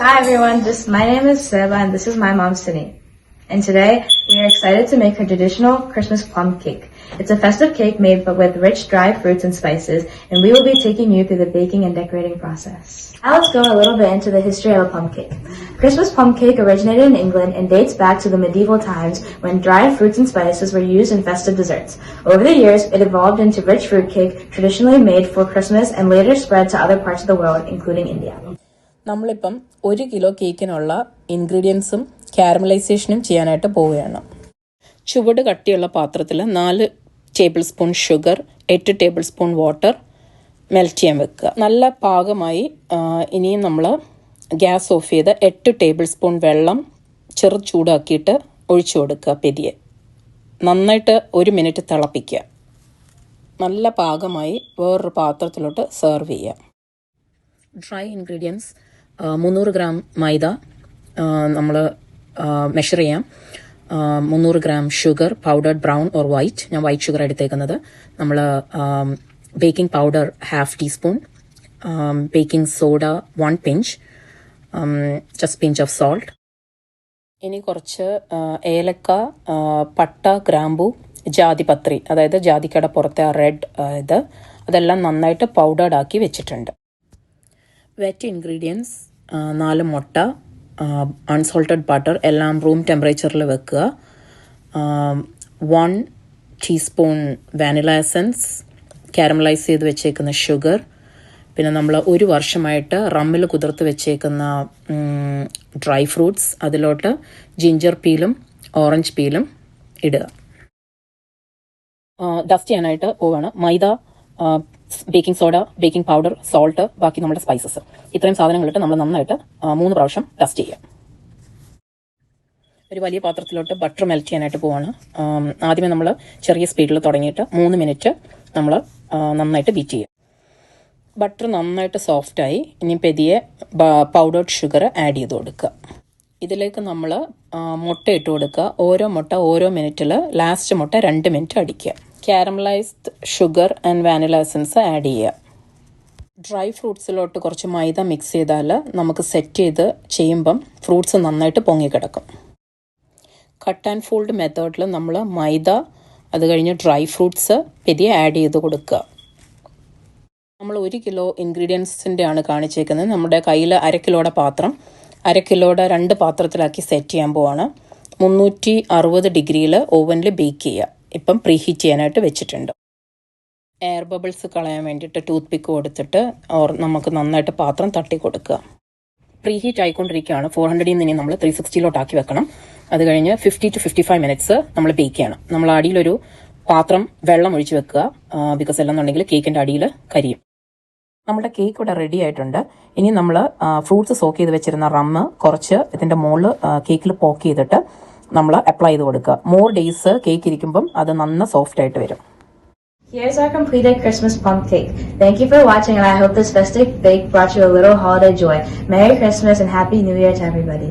Hi everyone, my name is Seba and this is my mom Sini. And today we are excited to make her traditional Christmas plum cake. It's a festive cake made with rich dried fruits and spices, and we will be taking you through the baking and decorating process. Now let's go a little bit into the history of a plum cake. Christmas plum cake originated in England and dates back to the medieval times when dried fruits and spices were used in festive desserts. Over the years, it evolved into rich fruit cake traditionally made for Christmas and later spread to other parts of the world, including India. നമ്മളിപ്പം 1 kilo കേക്കിനുള്ള ഇൻഗ്രീഡിയൻസും കാരമലൈസേഷനും ചെയ്യാനായിട്ട് പോവുകയാണ്. ചുവട് കട്ടിയുള്ള പാത്രത്തിൽ 4 table spoon sugar, 8 table spoon water melt ചെയ്യാൻ വെക്കുക. നല്ല പാകമായി ഇനിയും നമ്മൾ ഗ്യാസ് ഓഫ് ചെയ്ത് 8 ടേബിൾ സ്പൂൺ വെള്ളം ചെറു ചൂടാക്കിയിട്ട് ഒഴിച്ചു കൊടുക്കുക. പെരിയെ നന്നായിട്ട് 1 മിനിറ്റ് തിളപ്പിക്കുക. നല്ല പാകമായി വേറൊരു പാത്രത്തിലോട്ട് സെർവ് ചെയ്യുക. ഡ്രൈ ഇൻഗ്രീഡിയൻസ് 300 ഗ്രാം മൈദ നമ്മൾ മെഷർ ചെയ്യാം. 300 gram sugar, powdered brown or white, ഞാൻ വൈറ്റ് ഷുഗർ എടുത്തേക്കുന്നത്. നമ്മൾ baking powder 1/2 teaspoon, baking soda 1 pinch, just pinch of salt. ഇനി കുറച്ച് ഏലക്ക, പട്ട, ഗ്രാമ്പു, ജാതിപത്രി, അതായത് ജാതിക്കയുടെ പുറത്തെ ആ റെഡ് അതെല്ലാം നന്നായിട്ട് പൗഡേർഡ് ആക്കി വെച്ചിട്ടുണ്ട്. വെറ്റ് ഇൻഗ്രീഡിയൻസ് 4 മുട്ട, അൺസോൾട്ടഡ് ബട്ടർ, എല്ലാം റൂം ടെമ്പറേച്ചറിൽ വെക്കുക. 1 ടീസ്പൂൺ വാനില എസൻസ്, കാരമലൈസ് ചെയ്ത് വെച്ചേക്കുന്ന ഷുഗർ, പിന്നെ നമ്മൾ 1 വർഷമായിട്ട് റമ്മിൽ കുതിർത്ത് വെച്ചേക്കുന്ന ഡ്രൈ ഫ്രൂട്ട്സ്, അതിലോട്ട് ജിഞ്ചർ പീലും ഓറഞ്ച് പീലും ഇടുക. ഡസ്റ്റ് ചെയ്യാനായിട്ട് പോവാണ്. മൈദ, baking soda, baking powder, salt, ബാക്കി നമ്മുടെ സ്പൈസസ്, ഇത്രയും സാധനങ്ങളിട്ട് നമ്മൾ നന്നായിട്ട് 3 പ്രാവശ്യം ഡസ്റ്റ് ചെയ്യുക. ഒരു വലിയ പാത്രത്തിലോട്ട് ബട്ടർ മെൽറ്റ് ചെയ്യാനായിട്ട് പോവാണ്. ആദ്യമേ നമ്മൾ ചെറിയ സ്പീഡിൽ തുടങ്ങിയിട്ട് 3 മിനിറ്റ് നമ്മൾ നന്നായിട്ട് ബീറ്റ് ചെയ്യുക. ബട്ടർ നന്നായിട്ട് സോഫ്റ്റായി ഇനി പെതിയെ പൗഡേർഡ് ഷുഗർ ആഡ് ചെയ്ത് കൊടുക്കുക. ഇതിലേക്ക് നമ്മൾ മുട്ട ഇട്ട് കൊടുക്കുക. ഓരോ മുട്ട ഓരോ മിനിറ്റിൽ, ലാസ്റ്റ് മുട്ട 2 മിനിറ്റ് അടിക്കുക. Caramelised sugar and vanilla essence add ചെയ്യുക. ഡ്രൈ ഫ്രൂട്ട്സിലോട്ട് കുറച്ച് മൈദ മിക്സ് ചെയ്താൽ നമുക്ക് സെറ്റ് ചെയ്ത് ചെയ്യുമ്പം ഫ്രൂട്ട്സ് നന്നായിട്ട് പൊങ്ങിക്കിടക്കും. കട്ട് ആൻഡ് ഫോൾഡ് മെത്തേഡിൽ നമ്മൾ മൈദ, അത് കഴിഞ്ഞ് ഡ്രൈ ഫ്രൂട്ട്സ് പെതിയെ ആഡ് ചെയ്ത് കൊടുക്കുക. നമ്മൾ 1 കിലോ ഇൻഗ്രീഡിയൻസിൻ്റെ ആണ് കാണിച്ചേക്കുന്നത്. നമ്മുടെ കയ്യിൽ 1/2 കിലോയുടെ പാത്രം, 1/2 കിലോയുടെ 2 പാത്രത്തിലാക്കി സെറ്റ് ചെയ്യാൻ പോവാണ്. 360 ഡിഗ്രിയിൽ ഓവനിൽ ബേക്ക് ചെയ്യുക. ഇപ്പം പ്രീഹീറ്റ് ചെയ്യാനായിട്ട് വെച്ചിട്ടുണ്ട്. എയർ ബബിൾസ് കളയാൻ വേണ്ടിയിട്ട് ടൂത്ത് പിക്ക് കൊടുത്തിട്ട് നമുക്ക് നന്നായിട്ട് പാത്രം തട്ടി കൊടുക്കുക. പ്രീഹീറ്റ് ആയിക്കൊണ്ടിരിക്കുകയാണ്. 400 ഇനി നമ്മൾ 360 വെക്കണം. അത് കഴിഞ്ഞ് 50 to 55 മിനിറ്റ്സ് നമ്മൾ ബേക്ക് ചെയ്യണം. നമ്മൾ അടിയിലൊരു പാത്രം വെള്ളം ഒഴിച്ച് വെക്കുക. ബിക്കോസ് അല്ലെന്നുണ്ടെങ്കിൽ കേക്കിൻ്റെ അടിയിൽ കരിയും. നമ്മുടെ കേക്ക് ഇവിടെ റെഡി ആയിട്ടുണ്ട്. ഇനി നമ്മൾ ഫ്രൂട്ട്സ് സോക്ക് ചെയ്ത് വെച്ചിരുന്ന റമ്മ് കുറച്ച് ഇതിൻ്റെ മുകളിൽ കേക്കിൽ പോക്ക് ചെയ്തിട്ട് നമ്മൾ അപ്ലൈ ചെയ്ത് കൊടുക്കുക. മോർ ഡേയ്സ് കേക്ക് ഇരിക്കുമ്പം അത് നന്ന സോഫ്റ്റ് ആയിട്ട് വരും. Here's our completed Christmas plum cake. Thank you for watching, and I hope this festive bake brought you a little holiday joy. Merry Christmas and Happy New Year to everybody.